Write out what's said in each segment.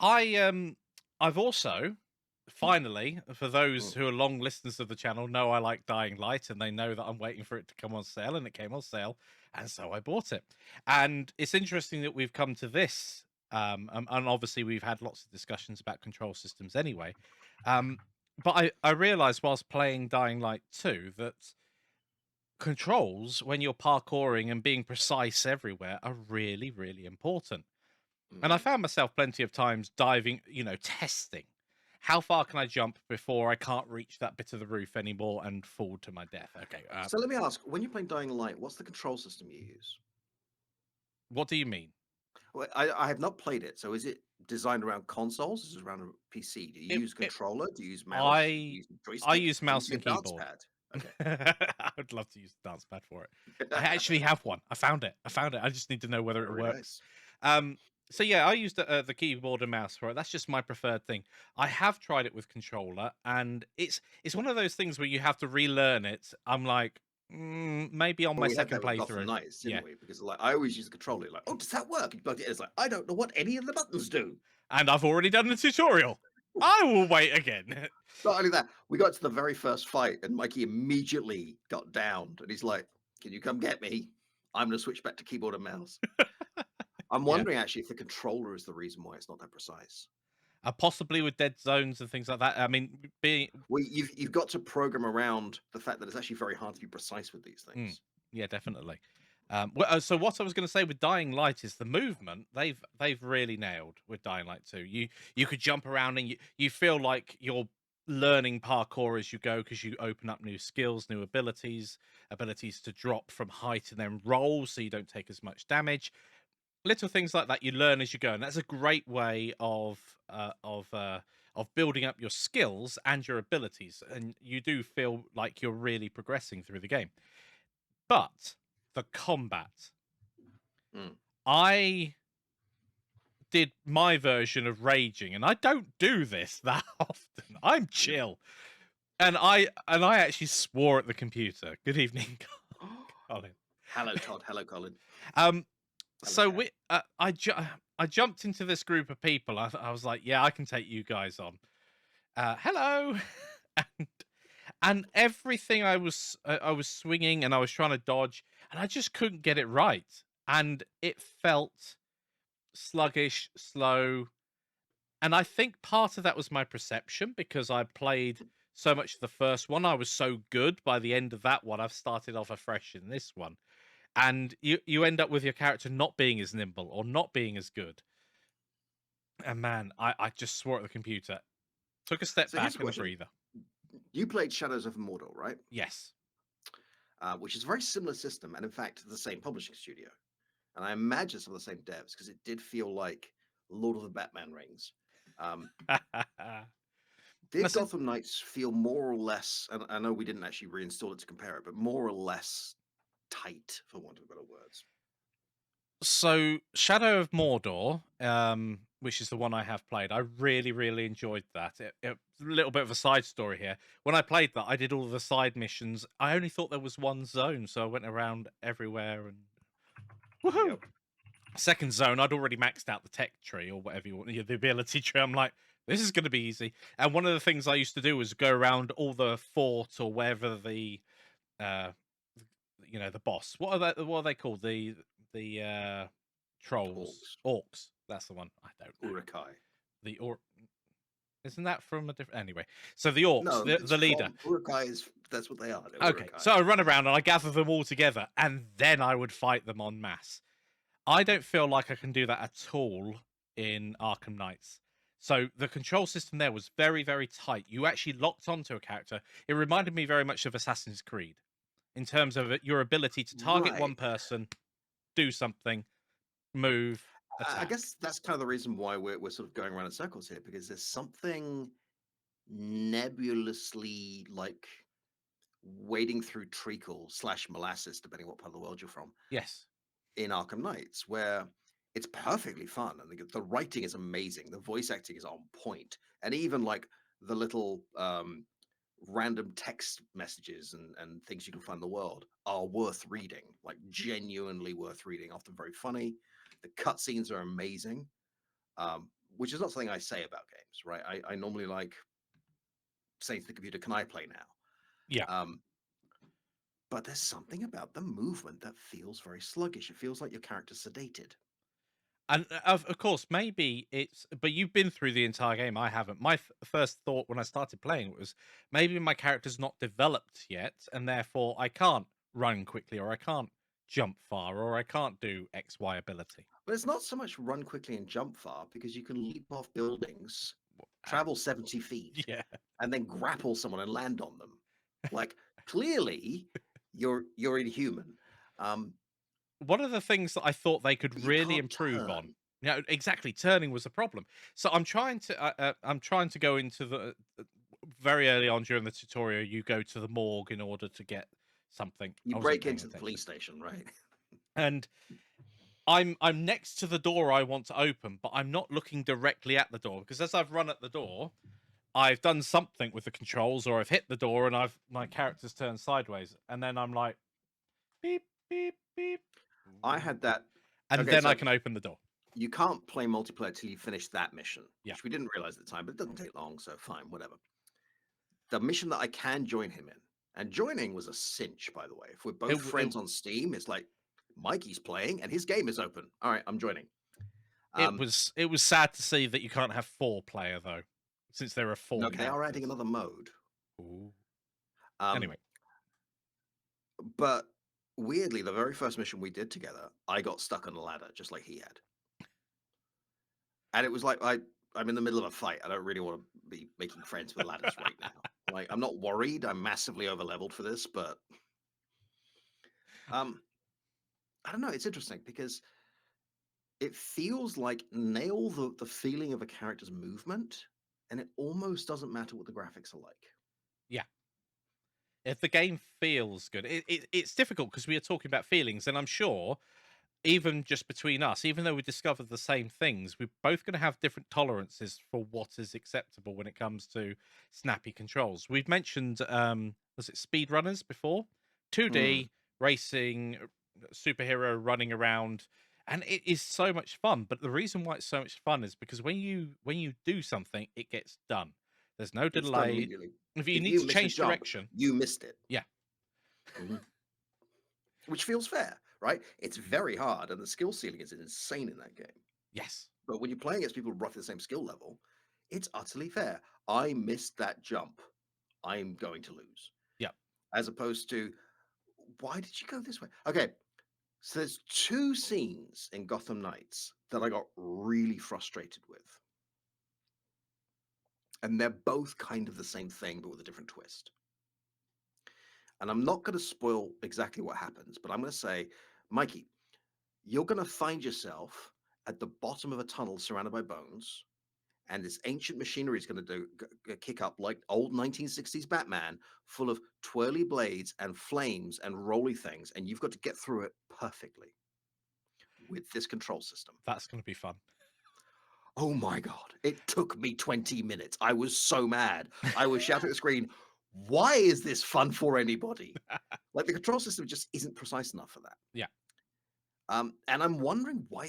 I've also finally, for those Mm. who are long listeners of the channel, know I like Dying Light, and they know that I'm waiting for it to come on sale, and it came on sale, and so I bought it. And it's interesting that we've come to this, and obviously we've had lots of discussions about control systems anyway. Um, but I realized whilst playing Dying Light 2 that controls, when you're parkouring and being precise everywhere, are really, really important. And I Mm. found myself plenty of times diving, testing. How far can I jump before I can't reach that bit of the roof anymore and fall to my death? Okay. So let me ask, when you're playing Dying Light, what's the control system you use? What do you mean? Well, I have not played it. So is it designed around consoles? Is it around a PC? Do you It, use it, controller? Do you use mouse? Do I you use I joystick? use Do you mouse use a and dance keyboard. pad? Okay. I would love to use the dance pad for it. I actually have one. I found it. I just need to know whether it Very works. nice. Um, so yeah, I used the keyboard and mouse for it. That's just my preferred thing. I have tried it with controller, and it's one of those things where you have to relearn it. I'm like, maybe on Well, my we had second that with Gotham playthrough. Knights, Yeah, didn't we? Because like I always use the controller, like, oh, does that work? And you plug it in, it's like, I don't know what any of the buttons do. and I've already done the tutorial. I will wait again. Not only that, we got to the very first fight, and Mikey immediately got downed, and he's like, "Can you come get me? I'm going to switch back to keyboard and mouse." I'm Yeah, wondering actually if the controller is the reason why it's not that precise. possibly with dead zones and things like that. I mean, being Well, you've got to program around the fact that it's actually very hard to be precise with these Mm, things. yeah, definitely. So what I was going to say with Dying Light is the movement they've really nailed with Dying Light 2. You could jump around and you feel like you're learning parkour as you go because you open up new skills, new abilities to drop from height and then roll so you don't take as much damage. Little things like that you learn as you go, and that's a great way of building up your skills and your abilities, and you do feel like you're really progressing through the game. But the combat, Mm. I did my version of raging, and I don't do this that often. I'm chill, and I actually swore at the computer. Good evening, Colin. Hello, Todd. Hello, Colin. Um, Hello, so Cat. I jumped into this group of people. I was like, yeah, I can take you guys on. Hello, and everything I was swinging and I was trying to dodge, and I just couldn't get it right, and it felt sluggish, slow, and I think part of that was my perception because I played so much of the first one. I was so good by the end of that one. I've started off afresh in this one, and you end up with your character not being as nimble or not being as good. And man, I just swore at the computer. Took a step So here's a back and a question: breather. you played Shadows of Mordor, right? Yes. Which is a very similar system, and in fact, the same publishing studio. And I imagine some of the same devs because it did feel like Lord of the Batman rings. Um, did That's Gotham Knights feel more or less? And I know we didn't actually reinstall it to compare it, but more or less tight, for want of better words. So, Shadow of Mordor, which is the one I have played, I really, really enjoyed that. A little bit of a side story here. When I played that, I did all the side missions. I only thought there was one zone, so I went around everywhere and woohoo! Yep. Second zone, I'd already maxed out the tech tree or whatever you want, the ability tree. I'm like, this is going to be easy. And one of the things I used to do was go around all the fort or wherever uh, the boss. What are they called? The trolls, Orcs, orcs. That's the one. I don't know. Urukai. The orc isn't that from a different anyway. So the orcs, No, it's the leader. from Urukai. Is that's what they are? They're Okay, Urukai. so I run around and I gather them all together, and then I would fight them en masse. I don't feel like I can do that at all in Arkham Knights. So the control system there was very, very tight. You actually locked onto a character. It reminded me very much of Assassin's Creed in terms of your ability to target Right. one person, do something, move, I attack. guess that's kind of the reason why we're sort of going around in circles here because there's something nebulously like wading through treacle slash molasses, depending what part of the world you're from, Yes. in Arkham Knights, where it's perfectly fun and the writing is amazing, the voice acting is on point, and even like the little random text messages and things you can find in the world are worth reading, like genuinely worth reading. Often very funny. The cutscenes are amazing. which is not something I say about games, right? I normally like saying to the computer, "Can I play now?" Yeah. Um, but there's something about the movement that feels very sluggish. It feels like your character's sedated. And, of course, maybe it's but you've been through the entire game, I haven't. My first thought when I started playing was, maybe my character's not developed yet, and therefore I can't run quickly, or I can't jump far, or I can't do X, Y ability. But it's not so much run quickly and jump far because you can leap off buildings, Uh, travel 70 feet, yeah. and then grapple someone and land on them. Like clearly you're inhuman. Um, One of the things that I thought they could but you really can't improve on, turn. exactly, turning was a problem. So I'm trying to go into the very early on during the tutorial, you go to the morgue in order to get something. You I wasn't break paying into the attention. police station, right? And I'm next to the door I want to open, but I'm not looking directly at the door, because as I've run at the door, I've done something with the controls, or I've hit the door and I've my character's turned sideways, and then I'm like, beep beep beep, I had that. and Okay, then I so can open the door. you can't play multiplayer till you finish that mission, Yeah. which we didn't realize at the time, but it doesn't take long, so fine, whatever. The mission that I can join him in, and joining was a cinch, by the way. If we're It both w it friends on Steam, it's like Mikey's playing and his game is open. All right, I'm joining. Um, it was sad to see that you can't have 4-player though, since there are 4 no, they are adding characters. another mode. Ooh. Um, Anyway, but weirdly, the very first mission we did together, I got stuck on a ladder just like he had. And it was like I'm in the middle of a fight. I don't really want to be making friends with ladders right now. Like I'm not worried. I'm massively over leveled for this, but um, I don't know. It's interesting because it feels like nail the feeling of a character's movement, and it almost doesn't matter what the graphics are like. yeah. If the game feels good, it's difficult because we are talking about feelings, and I'm sure even just between us, even though we discovered the same things, we're both going to have different tolerances for what is acceptable when it comes to snappy controls. We've mentioned, was it speedrunners before? Mm. 2D racing, superhero running around, and it is so much fun. But the reason why it's so much fun is because when you do something, it gets done. There's no It's done delay. immediately. If you If need you to miss a change jump, direction, you missed it. yeah, Mhm. Which feels fair, right? It's very hard, and the skill ceiling is insane in that game. yes, But when you're playing against people roughly the same skill level, it's utterly fair. I missed that jump. I'm going to lose. yeah. As opposed to, why did you go this way? Okay, so there's two scenes in Gotham Knights that I got really frustrated with. And they're both kind of the same thing, but with a different twist. And I'm not going to spoil exactly what happens, but I'm going to say, Mikey, you're going to find yourself at the bottom of a tunnel surrounded by bones, and this ancient machinery is going to kick up like old 1960s Batman, full of twirly blades and flames and rolly things, and you've got to get through it perfectly with this control system. That's going to be fun. Oh my god! It took me 20 minutes. I was so mad. I was shouting at the screen, "Why is this fun for anybody?" Like the control system just isn't precise enough for that. Yeah. And I'm wondering why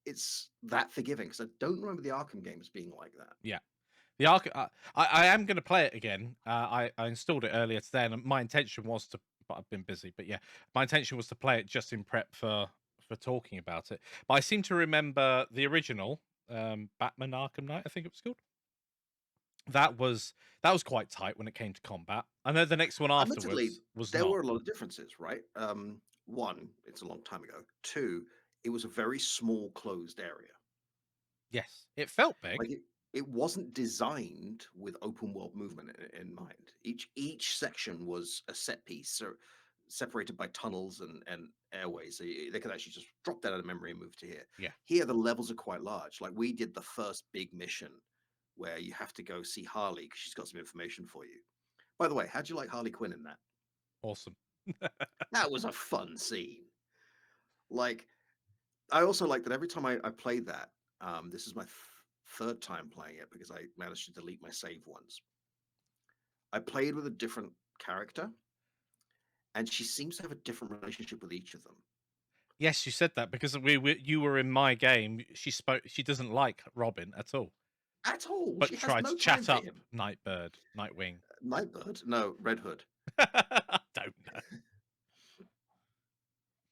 it's that forgiving because I don't remember the Arkham games being like that. Yeah. The Ark I am gonna play it again. I installed it earlier today, and my intention was to, but I've been busy. But yeah, my intention was to play it just in prep for talking about it. But I seem to remember the original, Batman Arkham Knight, I think it was called. That was quite tight when it came to combat. I know the next one Admittedly, afterwards was there not. were a lot of differences, right? One, it's a long time ago. Two, it was a very small closed area. Yes, it felt big. Like it wasn't designed with open world movement in mind. Each section was a set piece, so separated by tunnels and airways. So they could actually just drop that out of memory and move to here. Yeah, Here, the levels are quite large. Like we did the first big mission where you have to go see Harley because she's got some information for you. By the way, how'd you like Harley Quinn in that? awesome. That was a fun scene. Like I also like that every time I played that, this is my third time playing it because I managed to delete my save once. I played with a different character, and she seems to have a different relationship with each of them. Yes, you said that because you were in my game. She doesn't like Robin at all, At all. but She has tried no to time chat for up him. Nightbird, Nightwing. Nightbird? No, Red Hood.